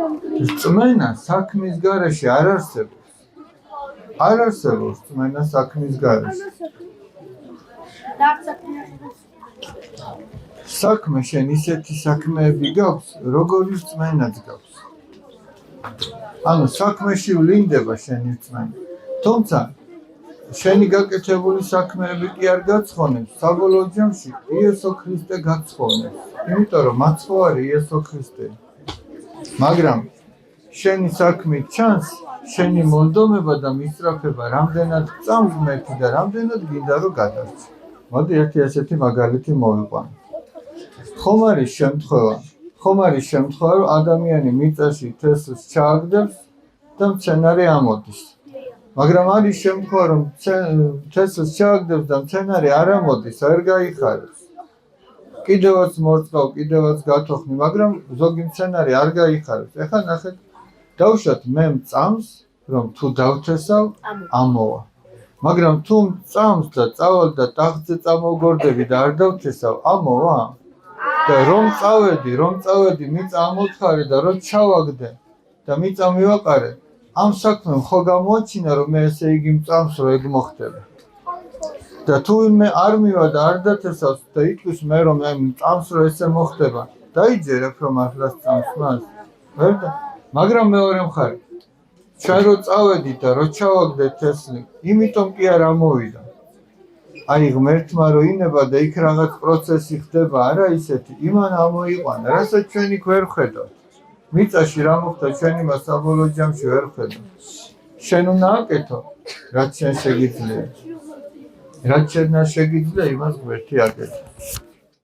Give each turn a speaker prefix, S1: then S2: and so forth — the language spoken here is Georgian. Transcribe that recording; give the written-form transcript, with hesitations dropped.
S1: რწმენა საქმის გარეშე არ არსებობს. არ არსებობს რწმენა საქმის გარეშე. საქმე შენ ისეთი საქმეები გაქვს, როგორი რწმენაც გაქვს. ანუ საქმეში ვლინდება შენი რწმენა. თუმცა შენი გაკეთებული საქმეები კი არ გაცხონებს, საბოლოო ჯამში იესო ქრისტე გაცხონებს. იმიტომ რომ მაცხოვარი იესო ქრისტე. მაგრამ შენი საქმით ჩანს შენი მონდომება და მისწრაფება რამდენად წამს მეთი და რამდენად გინდა რომ გადარჩე. მოდი ერთი ასეთი მაგალითი მოვიყვანო. ხომ არის შემთხვევა, რომ ადამიანი მიწაში თესლს ჩააგდებს და მცენარე ამოდის. მაგრამ არის შემთხვევა, რომ თესლს ჩააგდებს და მცენარე არ ამოდის, არ გაიხარებს. კიდევაც მორწყავ, კიდევაც გათოხნი, მაგრამ ზოგი მცენარე არ გაიხარებს. ეხლა ნახეთ, დავუშვათ მე მწამს, რომ თუ დავთესავ, ამოვა. მაგრამ თუ მწამს და წავალ და ტახტზე წამოვგორდები და არ დავთესავ, ამოვა? და რომ წავედი, მიწა ამოთხარე და რომ ჩავაგდე და მიწა მივაყარე, ამ საქმემ ხო გამოაჩინა, რომ მე ესე იგი მწამს, რომ ეგ მოხდება. და თუ ვინმე არ მივა და არ დათესავს და იტყვის მე რომ მე მწამს, რომ ესე მოხდება, დაიჯერებ რომ ახლაც წამს მას. ვერდა? მაგრამ მეორე მხარე, ჩვენ რო წავედი და რო ჩავაგდე თესლი, იმიტომ კი არ ამოვიდა. აი ღმერთმა რო ინება და იქ რაღაც პროცესი ხდება, არა ისეთი, იმან ამოიყვანა, რასაც ჩვენ იქ ვერ ხედავთ. მიწაში რა მოხდა ჩვენ იმას საბოლოო ჯამში ვერ ხედავთ. შენ უნდა აკეთო, რაც შენ შეგიძლია. რაც შენ არ შეგიძლია, იმას ღმერთი აკეთებს.